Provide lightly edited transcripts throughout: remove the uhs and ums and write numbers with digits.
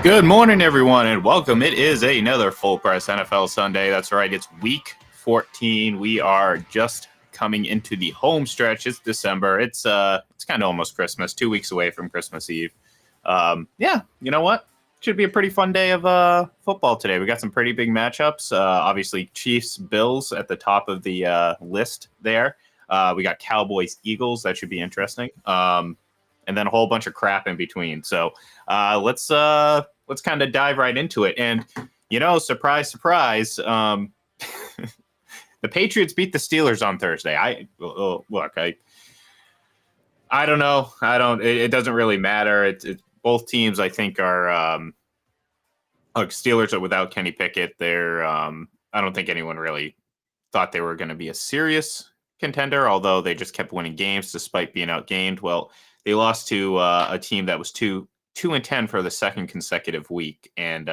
Good morning, everyone, and welcome. It is another full price NFL Sunday. That's right, it's week 14. We are just coming into the home stretch. It's December. It's kind of almost Christmas. 2 weeks away from Christmas Eve. Yeah, you know what? Should be a pretty fun day of football today. We got some pretty big matchups. Obviously, Chiefs Bills at the top of the list there. We got Cowboys Eagles. That should be interesting. And then a whole bunch of crap in between. So let's kind of dive right into it. And surprise, surprise. The Patriots beat the Steelers on Thursday. I don't know. It doesn't really matter. Both teams, I think, are Steelers are without Kenny Pickett. I don't think anyone really thought they were going to be a serious contender, although they just kept winning games despite being outgained. Well, they lost to a team that was 2-10 for the second consecutive week, and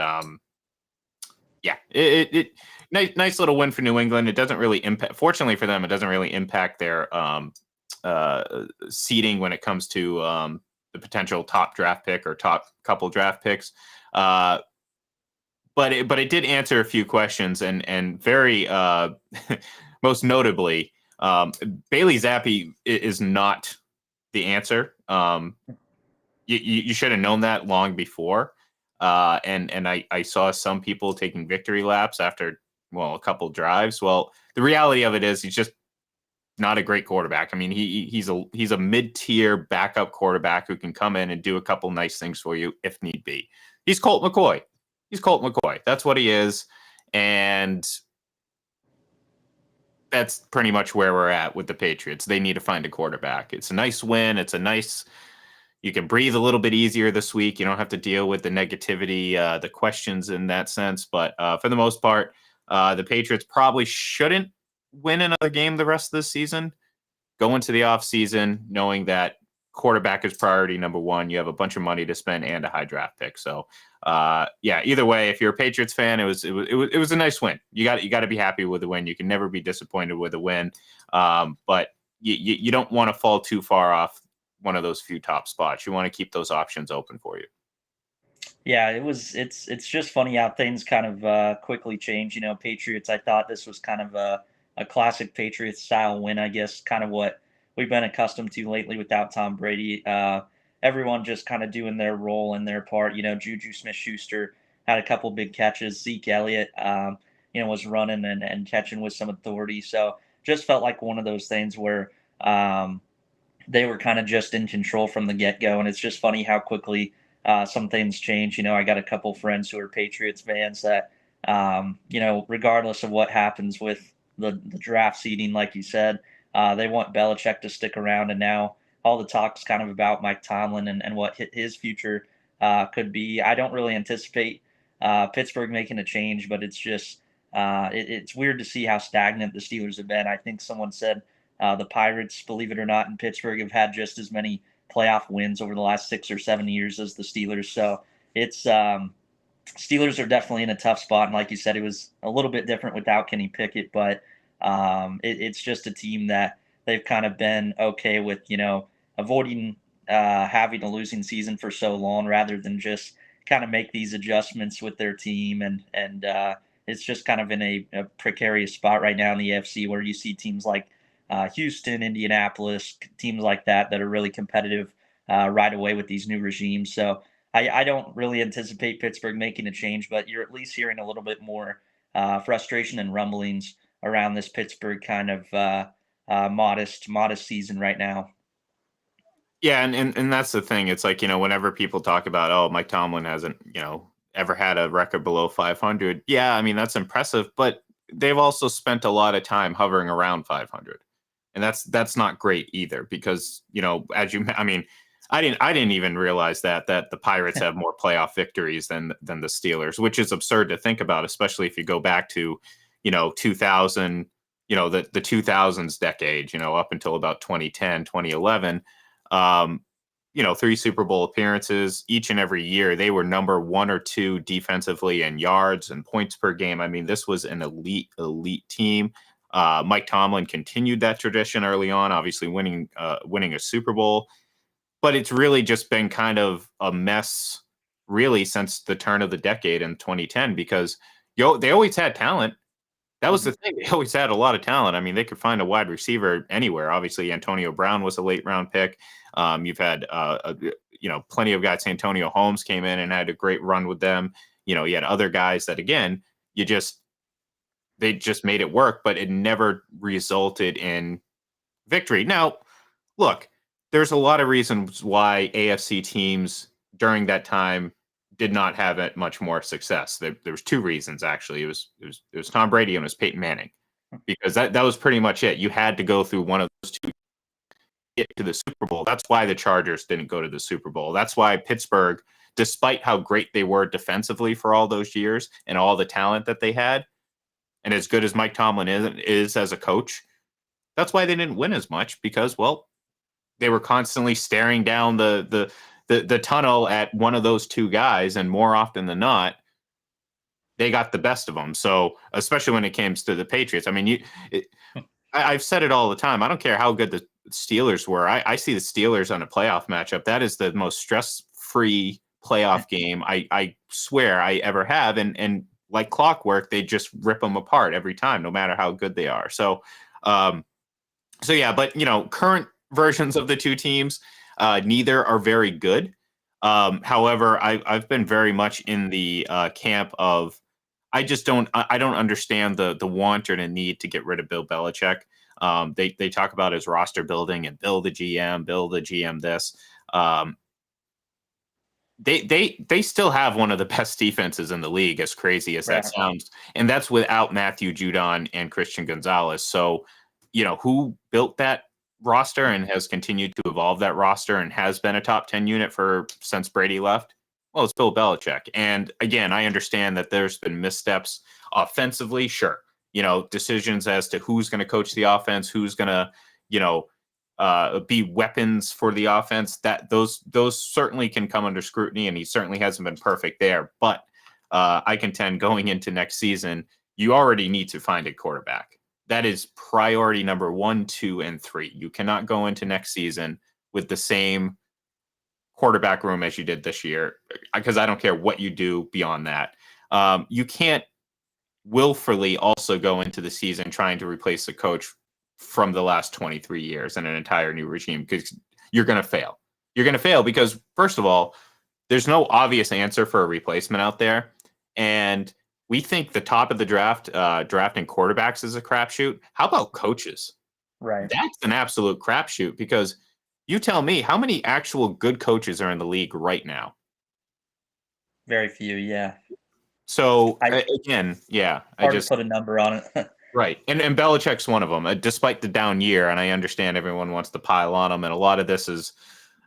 nice little win for New England. It doesn't really impact. Fortunately for them, it doesn't really impact their seeding when it comes to the potential top draft pick or top couple draft picks. But it did answer a few questions, and very most notably, Bailey Zappi is not the answer. You should have known that long before. And I saw some people taking victory laps after, a couple drives. Well, the reality of it is he's just not a great quarterback. I mean, he's a mid-tier backup quarterback who can come in and do a couple nice things for you if need be. He's Colt McCoy. That's what he is. And that's pretty much where we're at with the Patriots. They need to find a quarterback. It's a nice win. You can breathe a little bit easier this week. You don't have to deal with the negativity, the questions in that sense. But for the most part, the Patriots probably shouldn't win another game the rest of the season. Go into the offseason knowing that quarterback is priority number one. You have a bunch of money to spend and a high draft pick. So, either way, if you're a Patriots fan, it was a nice win. You got to be happy with the win. You can never be disappointed with a win. But you don't want to fall too far off one of those few top spots. You want to keep those options open for you. Yeah, it's just funny how things kind of quickly change. Patriots. I thought this was kind of a classic Patriots style win. I guess kind of what we've been accustomed to lately without Tom Brady. Everyone just kind of doing their role and their part. Juju Smith-Schuster had a couple big catches. Zeke Elliott, was running and catching with some authority. So just felt like one of those things where they were kind of just in control from the get go. And it's just funny how quickly some things change. I got a couple friends who are Patriots fans that, regardless of what happens with the draft seeding, like you said, they want Belichick to stick around. And now all the talk's kind of about Mike Tomlin and what his future could be. I don't really anticipate Pittsburgh making a change, but it's just it's weird to see how stagnant the Steelers have been. I think someone said the Pirates, believe it or not, in Pittsburgh have had just as many playoff wins over the last 6 or 7 years as the Steelers. So it's Steelers are definitely in a tough spot. And like you said, it was a little bit different without Kenny Pickett, but it's just a team that they've kind of been okay with, avoiding having a losing season for so long rather than just kind of make these adjustments with their team. And it's just kind of in a precarious spot right now in the AFC where you see teams like Houston, Indianapolis, teams like that are really competitive right away with these new regimes. So I don't really anticipate Pittsburgh making a change, but you're at least hearing a little bit more frustration and rumblings around this Pittsburgh kind of modest season right now. Yeah, and that's the thing. It's like, whenever people talk about, oh, Mike Tomlin hasn't, ever had a record below 500. Yeah, I mean, that's impressive, but they've also spent a lot of time hovering around 500. And that's not great either because, I mean, I didn't even realize that the Pirates have more playoff victories than the Steelers, which is absurd to think about, especially if you go back to, 2000, the 2000s decade, up until about 2010, 2011. 3 Super Bowl appearances each and every year. They were number 1 or 2 defensively in yards and points per game. I mean, this was an elite team. Mike Tomlin continued that tradition early on, obviously winning a Super Bowl, but it's really just been kind of a mess really since the turn of the decade in 2010 because they always had talent. That was Mhm. the thing. They always had a lot of talent. I mean, they could find a wide receiver anywhere. Obviously, Antonio Brown was a late round pick. You've had, plenty of guys. Antonio Holmes came in and had a great run with them. You had other guys that, again, they just made it work, but it never resulted in victory. Now, look, there's a lot of reasons why AFC teams during that time did not have it much more success. There was two reasons actually. It was Tom Brady and it was Peyton Manning because that was pretty much it. You had to go through one of those two to get to the Super Bowl. That's why the Chargers didn't go to the Super Bowl. That's why Pittsburgh, despite how great they were defensively for all those years and all the talent that they had, and as good as Mike Tomlin is as a coach, that's why they didn't win as much because, well, they were constantly staring down the tunnel at one of those two guys, and more often than not, they got the best of them. So, especially when it comes to the Patriots, I mean, I've said it all the time. I don't care how good the Steelers were. I see the Steelers on a playoff matchup. That is the most stress-free playoff game I swear I ever have, and like clockwork, they just rip them apart every time, no matter how good they are. Um, so yeah, but current versions of the two teams, neither are very good. However, I've been very much in the camp of I don't understand the want or the need to get rid of Bill Belichick. They talk about his roster building and build the GM this. Um, they still have one of the best defenses in the league, as crazy as that Right. sounds, and that's without Matthew Judon and Christian Gonzalez. So, who built that roster and has continued to evolve that roster and has been a top 10 unit for since Brady left? Well, it's Bill Belichick. And again, I understand that there's been missteps offensively, sure. Decisions as to who's going to coach the offense, who's going to, you know, be weapons for the offense. That those certainly can come under scrutiny, and he certainly hasn't been perfect there. But I contend going into next season, you already need to find a quarterback. That is priority number 1, 2, and 3. You cannot go into next season with the same quarterback room as you did this year, because I don't care what you do beyond that. You can't willfully also go into the season trying to replace the coach from the last 23 years in an entire new regime because you're going to fail. You're going to fail because, first of all, there's no obvious answer for a replacement out there. And we think the top of the draft, drafting quarterbacks is a crapshoot. How about coaches? Right. That's an absolute crapshoot because you tell me how many actual good coaches are in the league right now. Very few. Yeah. So I again, yeah, I hard to just put a number on it. right, and Belichick's one of them. Despite the down year, and I understand everyone wants to pile on him, and a lot of this is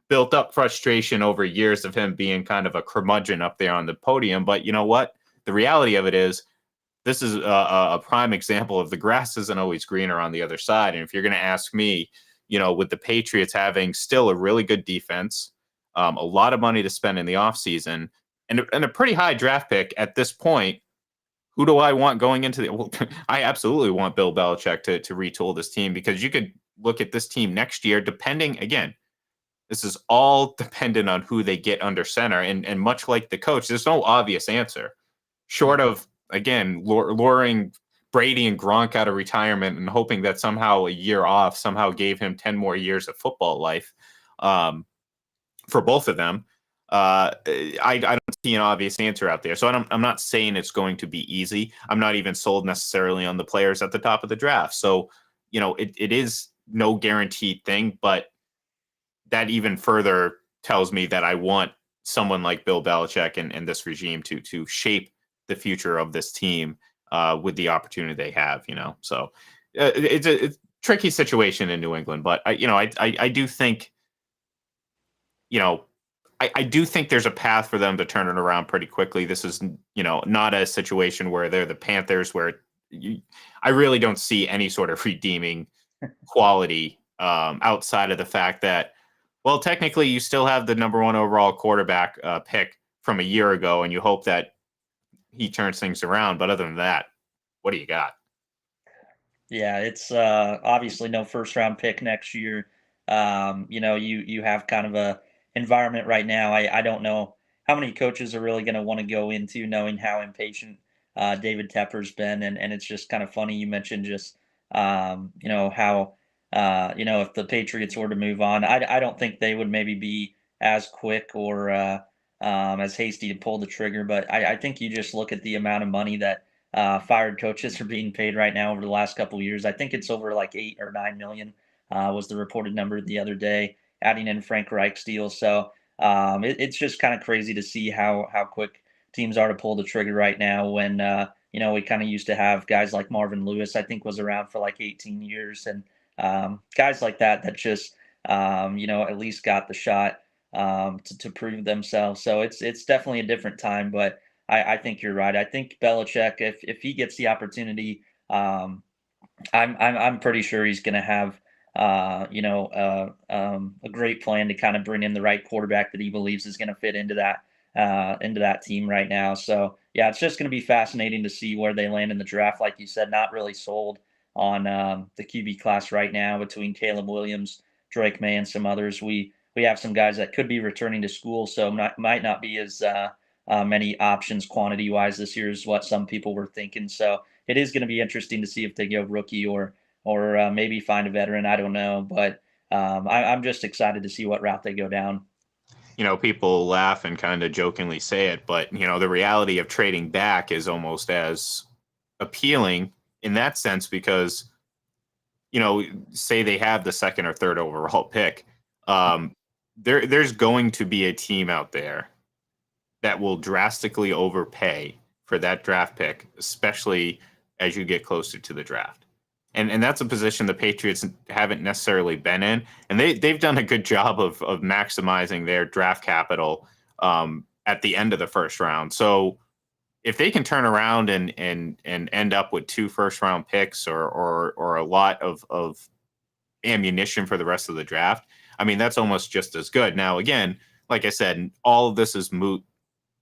built up frustration over years of him being kind of a curmudgeon up there on the podium. But you know what? The reality of it is, this is a prime example of the grass isn't always greener on the other side. And if you're going to ask me, with the Patriots having still a really good defense, a lot of money to spend in the offseason, and a pretty high draft pick at this point, who do I want going into the? Well, I absolutely want Bill Belichick to retool this team because you could look at this team next year, depending again. This is all dependent on who they get under center, and much like the coach, there's no obvious answer, short of again luring Brady and Gronk out of retirement and hoping that somehow a year off somehow gave him 10 more years of football life. For both of them. I don't see an obvious answer out there. So I'm not saying it's going to be easy. I'm not even sold necessarily on the players at the top of the draft. So, it is no guaranteed thing, but that even further tells me that I want someone like Bill Belichick and this regime to shape the future of this team with the opportunity they have, So it's a tricky situation in New England, but I do think you know, I do think there's a path for them to turn it around pretty quickly. This is, not a situation where they're the Panthers, where I really don't see any sort of redeeming quality outside of the fact that, well, technically you still have the number one overall quarterback pick from a year ago, and you hope that he turns things around. But other than that, what do you got? Yeah, it's obviously no first round pick next year. You have kind of a environment right now. I don't know how many coaches are really going to want to go into knowing how impatient David Tepper's been, and it's just kind of funny you mentioned just how if the Patriots were to move on, I don't think they would maybe be as quick or as hasty to pull the trigger, but I think you just look at the amount of money that fired coaches are being paid right now over the last couple of years. I think it's over like 8 or 9 million was the reported number the other day, adding in Frank Reich's deal. So it's just kind of crazy to see how quick teams are to pull the trigger right now. When we kind of used to have guys like Marvin Lewis, I think was around for like 18 years, and guys like that just at least got the shot to prove themselves. So it's definitely a different time, but I think you're right. I think Belichick, if he gets the opportunity, I'm pretty sure he's going to have a great plan to kind of bring in the right quarterback that he believes is going to fit into that team right now. So yeah, it's just going to be fascinating to see where they land in the draft. Like you said, not really sold on the QB class right now between Caleb Williams, Drake May, and some others. We have some guys that could be returning to school, so might not be as many options quantity wise this year as what some people were thinking. So it is going to be interesting to see if they go rookie or maybe find a veteran. I don't know, but I'm just excited to see what route they go down. People laugh and kind of jokingly say it, but the reality of trading back is almost as appealing in that sense because say they have the second or third overall pick. There's going to be a team out there that will drastically overpay for that draft pick, especially as you get closer to the draft. And that's a position the Patriots haven't necessarily been in. And they've done a good job of maximizing their draft capital at the end of the first round. So if they can turn around and end up with 2 first-round picks or a lot of ammunition for the rest of the draft, I mean, that's almost just as good. Now, again, like I said, all of this is moot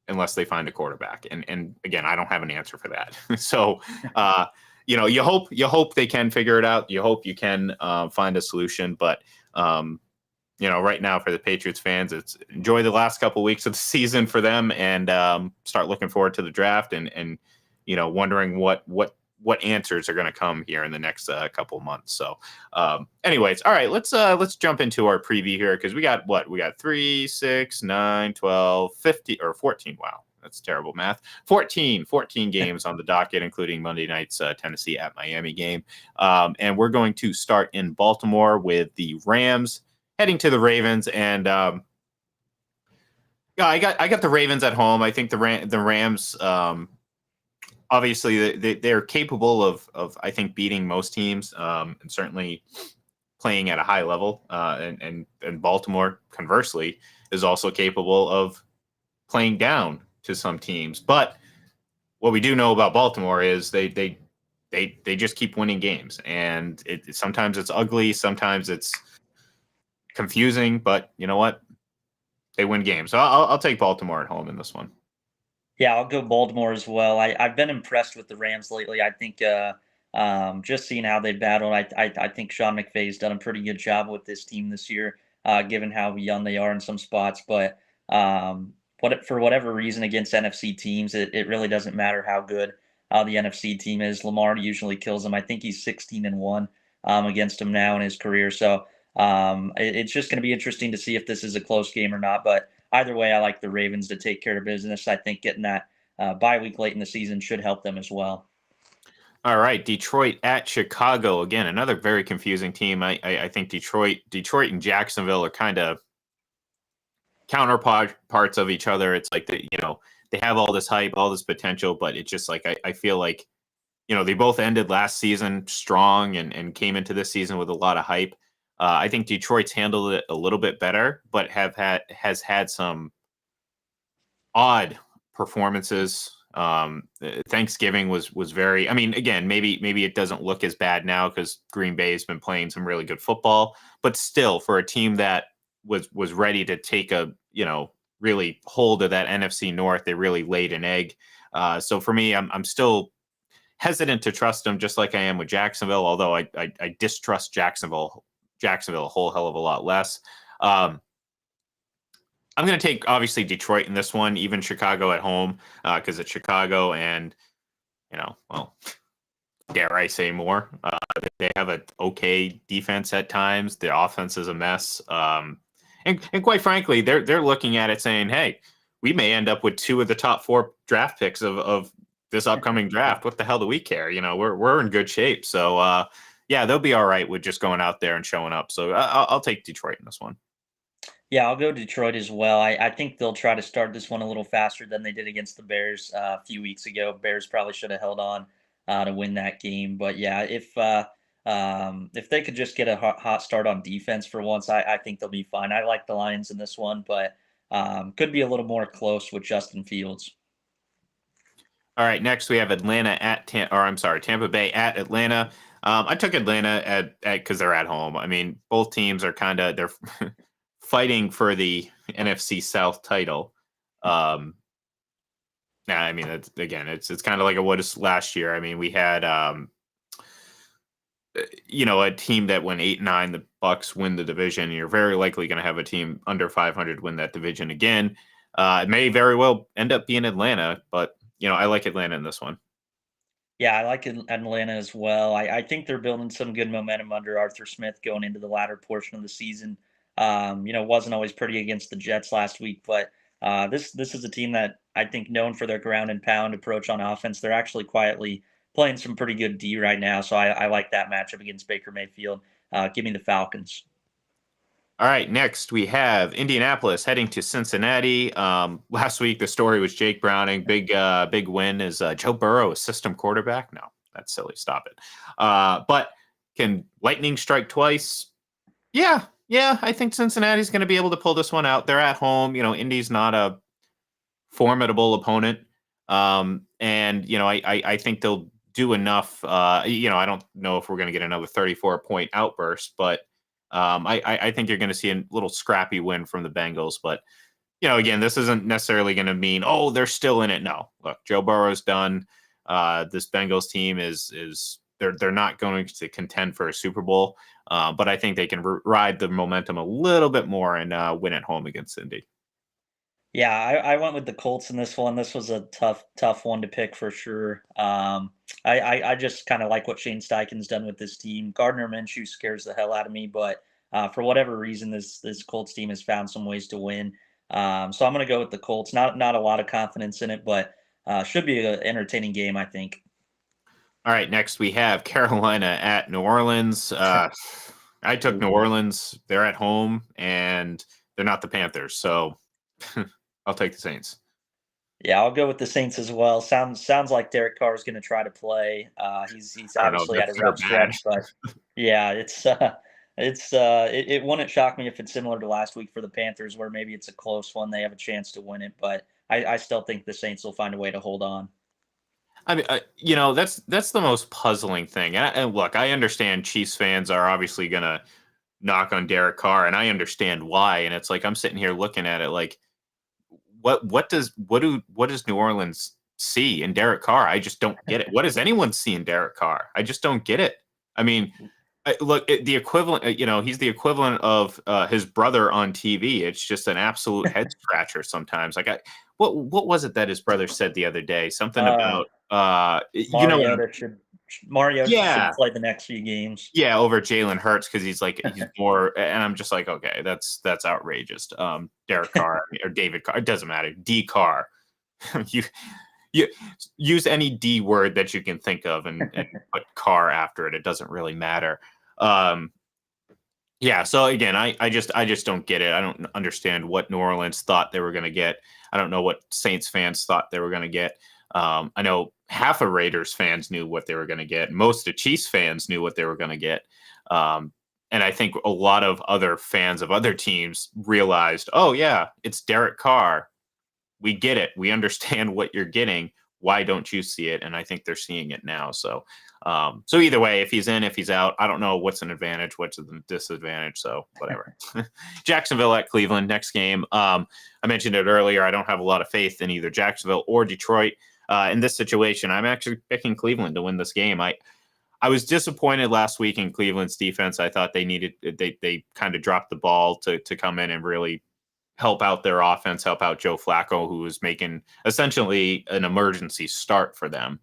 unless they find a quarterback. And again, I don't have an answer for that. So, you hope they can figure it out. You hope you can find a solution. But right now for the Patriots fans, it's enjoy the last couple weeks of the season for them and start looking forward to the draft and wondering what answers are going to come here in the next couple months. So, anyways, all right, let's jump into our preview here because we got 3, 6, 9, 12, 50 or 14. Wow, that's terrible math. 14 games on the docket, including Monday night's Tennessee at Miami game. And we're going to start in Baltimore with the Rams heading to the Ravens. And I got the Ravens at home. I think the Rams. Obviously, they're capable of I think beating most teams, and certainly playing at a high level. And Baltimore, conversely, is also capable of playing down to some teams. But what we do know about Baltimore is they just keep winning games, and sometimes it's ugly, sometimes it's confusing. But you know what? They win games. So I'll take Baltimore at home in this one. Yeah, I'll go Baltimore as well. I've been impressed with the Rams lately. I think just seeing how they battled, I think Sean McVay's done a pretty good job with this team this year, given how young they are in some spots. But for whatever reason against NFC teams, it really doesn't matter how good the NFC team is. Lamar usually kills them. I think he's 16-1 against them now in his career. So it's just going to be interesting to see if this is a close game or not. But either way, I like the Ravens to take care of business. I think getting that bye week late in the season should help them as well. All right, Detroit at Chicago again. Another very confusing team. I think Detroit and Jacksonville are kind of counterparts of each other. It's like they have all this hype, all this potential, but it's just like I feel like they both ended last season strong and came into this season with a lot of hype. I think Detroit's handled it a little bit better, but has had some odd performances. Thanksgiving was very. I mean, again, maybe it doesn't look as bad now because Green Bay's been playing some really good football, but still, for a team that was ready to take a really hold of that NFC North, they really laid an egg. So for me, I'm still hesitant to trust them, just like I am with Jacksonville. Although I distrust Jacksonville a whole hell of a lot less. I'm going to take obviously Detroit in this one, even Chicago at home, because it's Chicago, and well, dare I say more? They have an okay defense at times. The offense is a mess, and quite frankly, they're looking at it saying, "Hey, we may end up with two of the top four draft picks of this upcoming draft. What the hell do we care? We're in good shape." So yeah, they'll be all right with just going out there and showing up. So I'll take Detroit in this one. Yeah, I'll go Detroit as well. I think they'll try to start this one a little faster than they did against the Bears a few weeks ago. Bears probably should have held on to win that game. But yeah, if they could just get a hot start on defense for once, I think they'll be fine. I like the Lions in this one, but could be a little more close with Justin Fields. All right, next we have Tampa Bay at Atlanta. I took Atlanta at because they're at home. I mean, both teams are they're fighting for the NFC South title. Yeah, I mean, it's kind of like it was last year. I mean, we had a team that went 8-9. The Bucks win the division. You're very likely going to have a team under 500 win that division again. It may very well end up being Atlanta, but I like Atlanta in this one. Yeah, I like Atlanta as well. I think they're building some good momentum under Arthur Smith going into the latter portion of the season. Wasn't always pretty against the Jets last week, but this is a team that I think known for their ground and pound approach on offense. They're actually quietly playing some pretty good D right now, so I like that matchup against Baker Mayfield. Give me the Falcons. All right, next we have Indianapolis heading to Cincinnati. Last week the story was Jake Browning, big win. Is Joe Burrow a system quarterback? No, that's silly. Stop it. But can lightning strike twice? Yeah, yeah. I think Cincinnati's going to be able to pull this one out. They're at home. Indy's not a formidable opponent, and I think they'll do enough. I don't know if we're going to get another 34-point outburst, but I think you're going to see a little scrappy win from the Bengals. But again, this isn't necessarily going to mean they're still in it. No, look, Joe Burrow's done. This Bengals team is they're not going to contend for a Super Bowl, but I think they can ride the momentum a little bit more and win at home against Indy. Yeah, I went with the Colts in this one. This was a tough one to pick for sure. I just kind of like what Shane Steichen's done with this team. Gardner Minshew scares the hell out of me, but for whatever reason, this Colts team has found some ways to win. So I'm going to go with the Colts. Not a lot of confidence in it, but should be an entertaining game, I think. All right, next we have Carolina at New Orleans. I took New Orleans. They're at home, and they're not the Panthers, so I'll take the Saints. Yeah, I'll go with the Saints as well. Sounds like Derek Carr is going to try to play. He's I don't know if obviously had that's a good or rough bad. stretch, but yeah, it wouldn't shock me if it's similar to last week for the Panthers, where maybe it's a close one. They have a chance to win it, but I still think the Saints will find a way to hold on. I mean, that's the most puzzling thing. And look, I understand Chiefs fans are obviously going to knock on Derek Carr, and I understand why. And it's like I'm sitting here looking at it like, what does New Orleans see in Derek Carr? I just don't get it. What does anyone see in Derek Carr? I just don't get it. I mean, look, the equivalent. He's the equivalent of his brother on TV. It's just an absolute head scratcher sometimes. What was it that his brother said the other day? Something Uh, about Mariota should yeah. play the next few games. Yeah, over Jalen Hurts because he's more, and I'm just like, okay, that's outrageous. Derek Carr or David Carr, it doesn't matter. D Carr, you you use any D word that you can think of and put Carr after it. It doesn't really matter. Yeah. So again, I just don't get it. I don't understand what New Orleans thought they were going to get. I don't know what Saints fans thought they were going to get. I know half of Raiders fans knew what they were going to get. Most of Chiefs fans knew what they were going to get. And I think a lot of other fans of other teams realized, oh yeah, it's Derek Carr. We get it. We understand what you're getting. Why don't you see it? And I think they're seeing it now. So either way, if he's in, if he's out, I don't know what's an advantage, what's a disadvantage. So whatever. Jacksonville at Cleveland next game. I mentioned it earlier. I don't have a lot of faith in either Jacksonville or Detroit. In this situation, I'm actually picking Cleveland to win this game. I was disappointed last week in Cleveland's defense. I thought they kind of dropped the ball to come in and really help out their offense, help out Joe Flacco, who is making essentially an emergency start for them.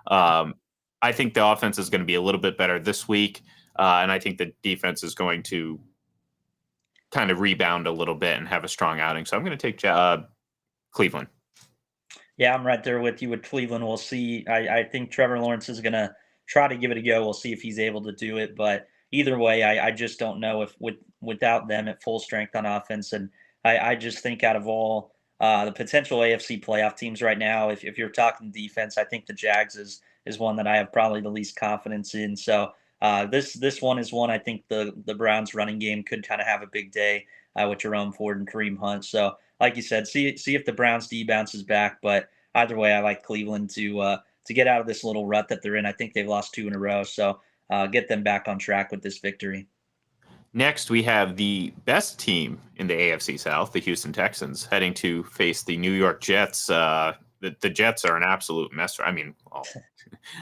Um, I think the offense is going to be a little bit better this week, and I think the defense is going to kind of rebound a little bit and have a strong outing. So I'm going to take Cleveland. Yeah, I'm right there with you with Cleveland. We'll see. I think Trevor Lawrence is going to try to give it a go. We'll see if he's able to do it. But either way, I just don't know if without them at full strength on offense. And I just think out of all the potential AFC playoff teams right now, if you're talking defense, I think the Jags is one that I have probably the least confidence in. So this one is one I think the Browns running game could kind of have a big day with Jerome Ford and Kareem Hunt. So like you said, see if the Browns D bounces back. But either way, I like Cleveland to get out of this little rut that they're in. I think they've lost 2 in a row, so get them back on track with this victory. Next, we have the best team in the AFC South, the Houston Texans, heading to face the New York Jets. The Jets are an absolute mess. I mean, well,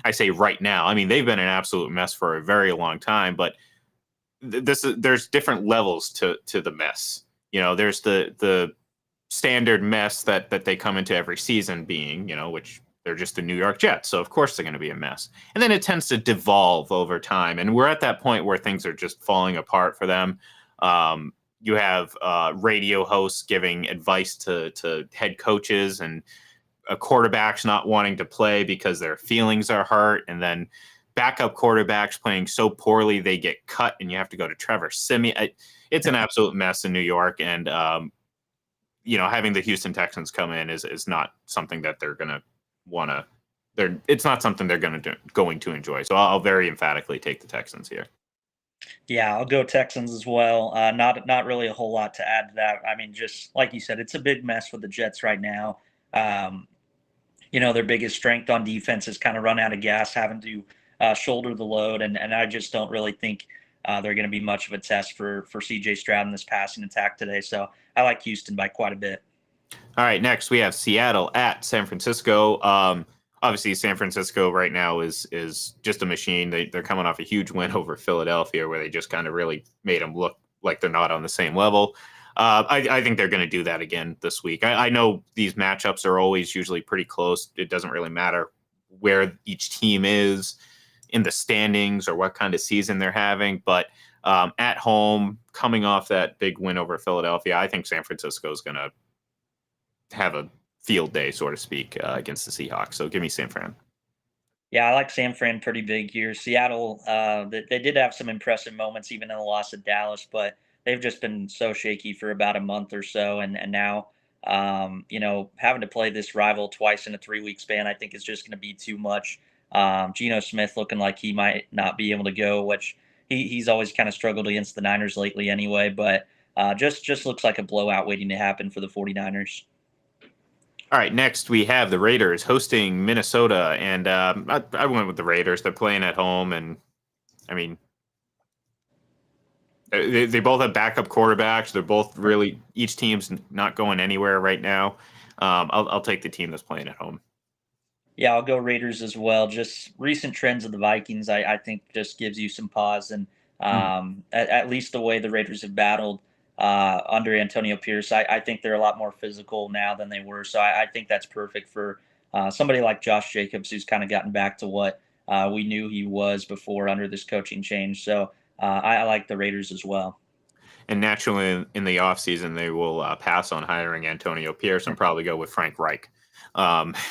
I say right now. I mean, they've been an absolute mess for a very long time. But there's different levels to the mess. You know, there's the standard mess that they come into every season being, which they're just the New York Jets. So of course they're going to be a mess. And then it tends to devolve over time. And we're at that point where things are just falling apart for them. You have radio hosts giving advice to head coaches and quarterbacks not wanting to play because their feelings are hurt. And then backup quarterbacks playing so poorly they get cut and you have to go to Trevor Siemian. It's an absolute mess in New York. And having the Houston Texans come in is not something that they're going to want to. It's not something they're going to enjoy. So I'll very emphatically take the Texans here. Yeah, I'll go Texans as well. Not really a whole lot to add to that. I mean, just like you said, it's a big mess with the Jets right now. Their biggest strength on defense is kind of run out of gas, having to shoulder the load, and I just don't really think they're going to be much of a test for CJ Stroud in this passing attack today. So I like Houston by quite a bit. All right, next we have Seattle at San Francisco. Obviously, San Francisco right now is just a machine. They're coming off a huge win over Philadelphia, where they just kind of really made them look like they're not on the same level. I think they're going to do that again this week. I know these matchups are always usually pretty close. It doesn't really matter where each team is in the standings or what kind of season they're having, but at home, coming off that big win over Philadelphia, I think San Francisco is going to have a field day, so to speak, against the Seahawks. So give me San Fran. Yeah, I like San Fran pretty big here. Seattle, they did have some impressive moments even in the loss at Dallas, but they've just been so shaky for about a month or so, and now having to play this rival twice in a 3-week span, I think is just going to be too much. Geno Smith looking like he might not be able to go, which he's always kind of struggled against the Niners lately anyway, but just looks like a blowout waiting to happen for the 49ers. All right, next we have the Raiders hosting Minnesota, and I went with the Raiders. They're playing at home, and I mean, they both have backup quarterbacks. They're both really, each team's not going anywhere right now. I'll take the team that's playing at home. Yeah, I'll go Raiders as well. Just recent trends of the Vikings, I think, just gives you some pause, and at least the way the Raiders have battled under Antonio Pierce, I think they're a lot more physical now than they were. So I think that's perfect for somebody like Josh Jacobs, who's kind of gotten back to what we knew he was before under this coaching change. So I like the Raiders as well. And naturally, in the offseason, they will pass on hiring Antonio Pierce and probably go with Frank Reich,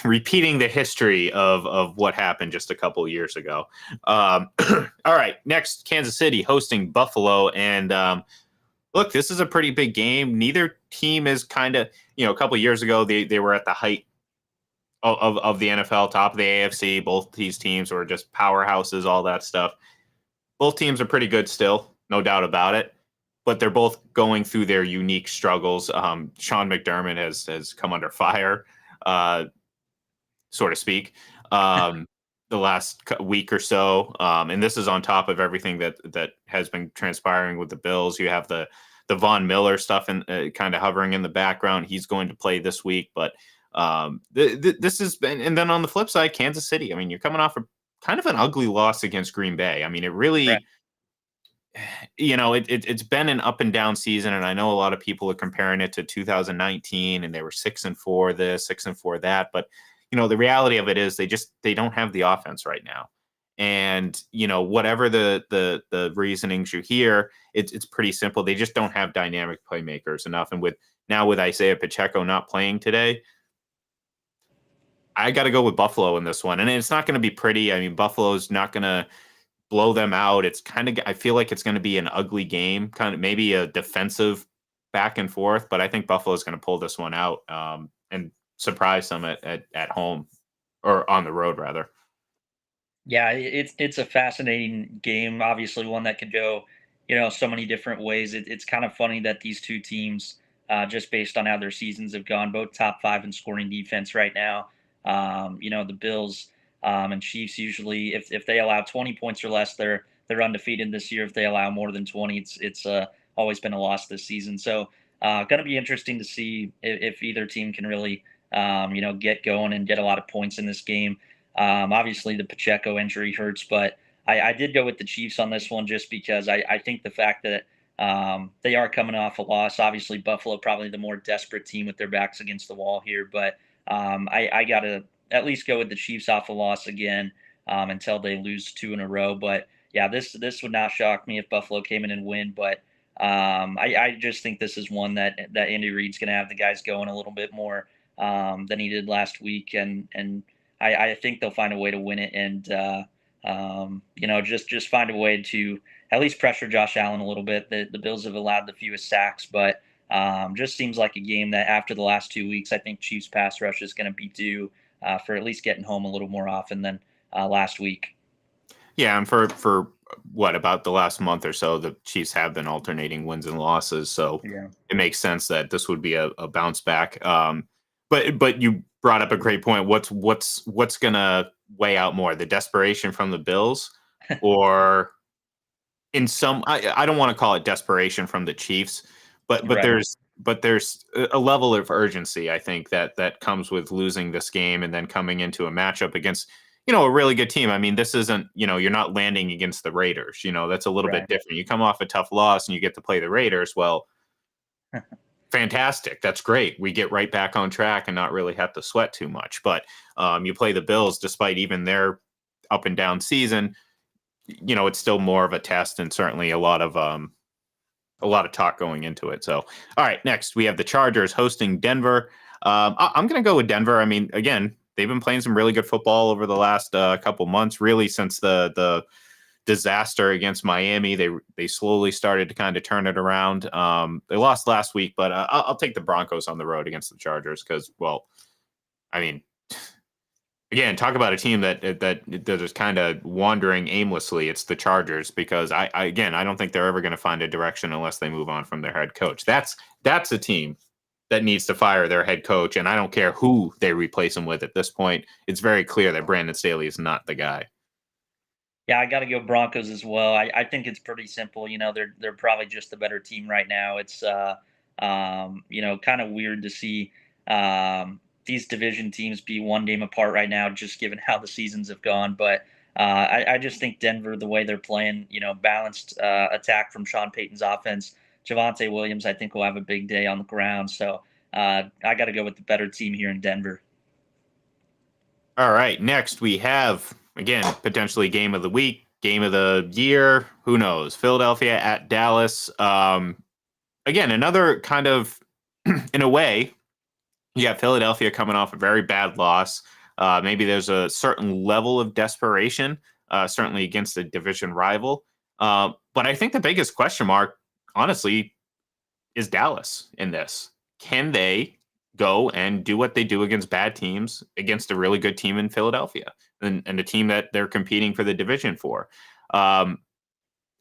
repeating the history of what happened just a couple of years ago. All right, next, Kansas City hosting Buffalo. And look, this is a pretty big game. Neither team is kind of, a couple of years ago, they were at the height of the NFL, top of the AFC. Both these teams were just powerhouses, all that stuff. Both teams are pretty good still, no doubt about it. But they're both going through their unique struggles. Sean McDermott has come under fire, so to speak, the last week or so. And this is on top of everything that has been transpiring with the Bills. You have the Von Miller stuff and kind of hovering in the background. He's going to play this week, but this has been. And then on the flip side, Kansas City. I mean, you're coming off a kind of an ugly loss against Green Bay. I mean, it really. Right. it's been an up and down season, and I know a lot of people are comparing it to 2019, and they were 6-4 this, 6-4 that, but the reality of it is they don't have the offense right now. And whatever the reasonings you hear, it's pretty simple. They just don't have dynamic playmakers enough. And with Isaiah Pacheco not playing today, I got to go with Buffalo in this one. And it's not going to be pretty. I mean, Buffalo's not going to blow them out. It's kind of, I feel like it's going to be an ugly game, kind of maybe a defensive back and forth, but I think Buffalo's going to pull this one out, and surprise them at home, or on the road rather. Yeah, it's a fascinating game. Obviously, one that could go, so many different ways. It's kind of funny that these two teams, just based on how their seasons have gone, both top five in scoring defense right now. The Bills and Chiefs usually, if they allow 20 points or less, they're undefeated this year. If they allow more than 20, it's always been a loss this season. So, going to be interesting to see if either team can really, get going and get a lot of points in this game. Obviously, the Pacheco injury hurts, but I did go with the Chiefs on this one just because I think the fact that they are coming off a loss. Obviously, Buffalo probably the more desperate team with their backs against the wall here, but I got to at least go with the Chiefs off a loss again until they lose two in a row. But yeah, this would not shock me if Buffalo came in and win, but I just think this is one that Andy Reid's going to have the guys going a little bit more than he did last week, and I think they'll find a way to win it, and just find a way to at least pressure Josh Allen a little bit. The Bills have allowed the fewest sacks, but just seems like a game that after the last 2 weeks, I think Chiefs pass rush is going to be due for at least getting home a little more often than last week. Yeah, and for what, about the last month or so, the Chiefs have been alternating wins and losses, so Yeah. it makes sense that this would be a bounce back. But you brought up a great point. What's gonna weigh out more, the desperation from the Bills, or in some, I don't want to call it desperation from the Chiefs, but Right. there's a level of urgency, I think, that comes with losing this game and then coming into a matchup against a really good team. I mean, this isn't, you're not landing against the Raiders. That's a little bit Right. different. You come off a tough loss and you get to play the Raiders. Well, fantastic. That's great. We get right back on track and not really have to sweat too much. But you play the Bills, despite even their up and down season, it's still more of a test, and certainly a lot of talk going into it. So, all right, next we have the Chargers hosting Denver. I'm going to go with Denver. I mean, again, they've been playing some really good football over the last couple months, really since the disaster against Miami. They slowly started to kind of turn it around. They lost last week, but I'll take the Broncos on the road against the Chargers because, well, I mean, again, talk about a team that is kind of wandering aimlessly. It's the Chargers, because I don't think they're ever going to find a direction unless they move on from their head coach. That's a team that needs to fire their head coach, and I don't care who they replace him with at this point. It's very clear that Brandon Staley is not the guy. Yeah, I got to go Broncos as well. I think it's pretty simple. They're probably just the better team right now. It's kind of weird to see these division teams be one game apart right now, just given how the seasons have gone. But I just think Denver, the way they're playing, balanced attack from Sean Payton's offense. Javante Williams, I think, will have a big day on the ground. So I got to go with the better team here in Denver. All right, next we have, again, potentially game of the week, game of the year. Who knows? Philadelphia at Dallas. Again, another kind of, in a way, you got Philadelphia coming off a very bad loss. Maybe there's a certain level of desperation, certainly against a division rival. But I think the biggest question mark, honestly, is Dallas in this. Can they go and do what they do against bad teams against a really good team in Philadelphia, and a team that they're competing for the division for? And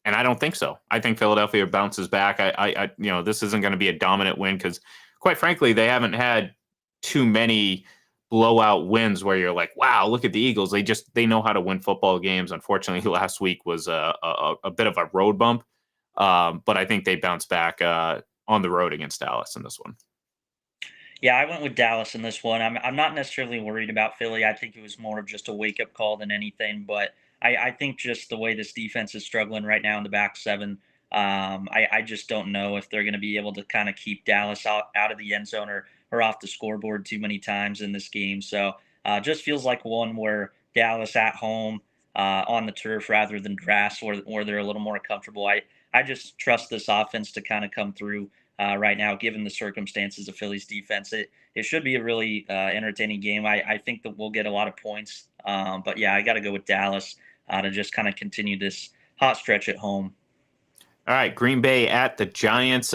I don't think so. I think Philadelphia bounces back. This isn't going to be a dominant win because, quite frankly, they haven't had too many blowout wins where you're like, wow, look at the Eagles. They know how to win football games. Unfortunately, last week was a bit of a road bump. But I think they bounce back on the road against Dallas in this one. Yeah, I went with Dallas in this one. I'm not necessarily worried about Philly. I think it was more of just a wake up call than anything. But I think just the way this defense is struggling right now in the back seven, I just don't know if they're going to be able to kind of keep Dallas out of the end zone or off the scoreboard too many times in this game. So just feels like one where Dallas at home on the turf rather than grass, where they're a little more comfortable. I just trust this offense to kind of come through right now, given the circumstances of Philly's defense. It should be a really entertaining game. I think that we'll get a lot of points. But yeah, I got to go with Dallas to just kind of continue this hot stretch at home. All right, Green Bay at the Giants,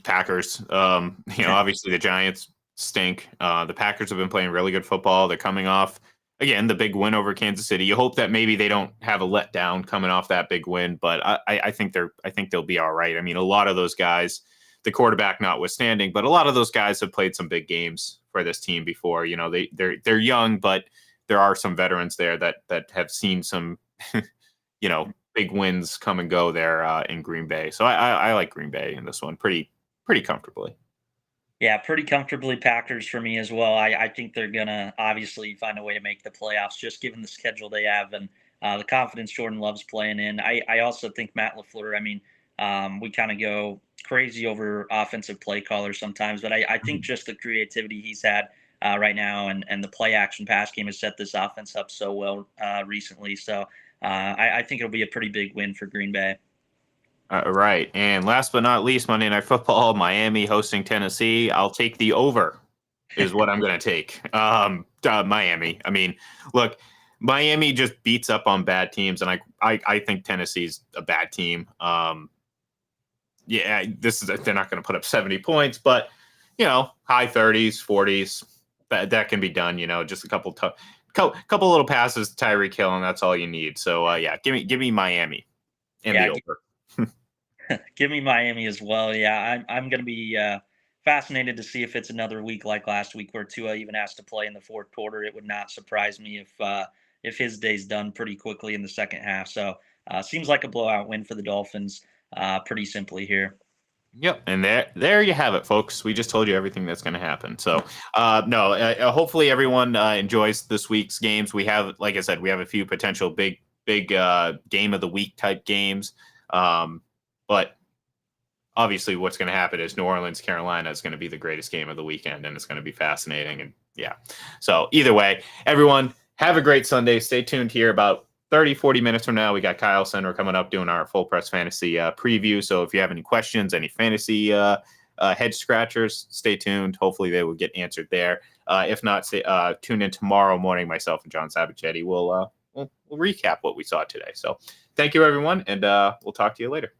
Packers. Obviously the Giants stink. The Packers have been playing really good football. They're coming off again the big win over Kansas City. You hope that maybe they don't have a letdown coming off that big win, but I think they'll be all right. I mean, a lot of those guys, the quarterback notwithstanding, but a lot of those guys have played some big games for this team before. They're young, but there are some veterans there that have seen some big wins come and go there in Green Bay. So I like Green Bay in this one pretty comfortably. Yeah, pretty comfortably Packers for me as well. I think they're gonna obviously find a way to make the playoffs, just given the schedule they have and the confidence Jordan Love's playing in. I also think Matt LaFleur. I mean, we kind of go crazy over offensive play callers sometimes, but I think just the creativity he's had right now and the play action pass game has set this offense up so well recently. So I think it'll be a pretty big win for Green Bay. Right. And last but not least, Monday Night Football, Miami hosting Tennessee. I'll take the over, is what I'm going to take. Miami. I mean, look, Miami just beats up on bad teams, and I think Tennessee's a bad team. Yeah, they're not going to put up 70 points, but high 30s, 40s, that can be done. Just a couple little passes to Tyreek Hill, and that's all you need. So yeah, give me Miami and Yeah, the over. give me Miami as well. Yeah, I'm going to be fascinated to see if it's another week like last week where Tua even has to play in the fourth quarter. It would not surprise me if his day's done pretty quickly in the second half. So seems like a blowout win for the Dolphins. Pretty simply here. Yep, and there you have it, folks. We just told you everything that's going to happen. So, no, hopefully everyone enjoys this week's games. We have, like I said, we have a few potential big game of the week type games. But obviously, what's going to happen is New Orleans, Carolina is going to be the greatest game of the weekend, and it's going to be fascinating. And yeah, so either way, everyone have a great Sunday. Stay tuned here about 30-40 minutes from now. We got Kyle Center coming up doing our full press fantasy preview. So if you have any questions, any fantasy head scratchers, stay tuned. Hopefully they will get answered there. If not, tune in tomorrow morning. Myself and John Sabachetti will we'll recap what we saw today. So thank you, everyone, and we'll talk to you later.